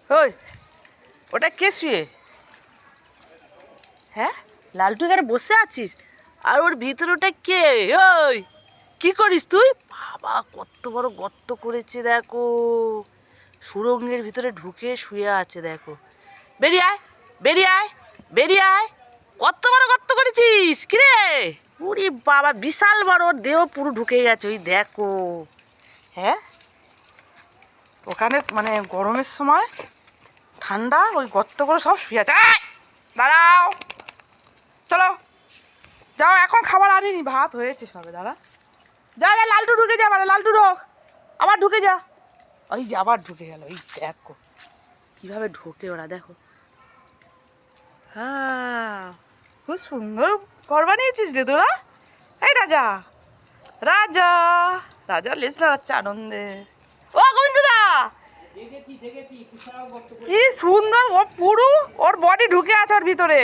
ওই ওটা কে শুয়ে? হ্যাঁ, লালটু এখানে বসে আছিস আর ওর ভিতরে ওটা কে? ওই কি করিস তুই? বাবা কত বড় গর্ত করেছে দেখো, সুড়ঙ্গের ভিতরে ঢুকে শুয়ে আছে দেখো। বেরিয়ে আয়, বেরিয়ে আয়, বেরিয়ে আয়। কত বড় গর্ত করেছিস কিরে? উরি বাবা বিশাল বড়, ওর দেহ পুরো ঢুকে গেছে ওই দেখো। হ্যাঁ, ওখানে মানে গরমের সময় ঠান্ডা ওই গর্ত করে সব শুয়ে আছে। দাঁড়াও, চলো যাও, এখন খাবার আনিনি, ভাত হয়েছে সবে। দাঁড়া, যা যা, লালটু ঢুকে যা, মানে লালটু ঢোক, আবার ঢুকে যা। ওই যে আবার ঢুকে গেল, এই দেখো কিভাবে ঢোকে ওরা, দেখো। হ্যাঁ, খুব সুন্দর ঘর বানিয়েছিস রে তোরা। এই রাজা, রাজা, রাজা লেজ নাড়াচ্ছে আনন্দে। ও গোবিন্দদা, কি সুন্দর, ও পুরো ওর বডি ঢুকে আছে ওর ভিতরে।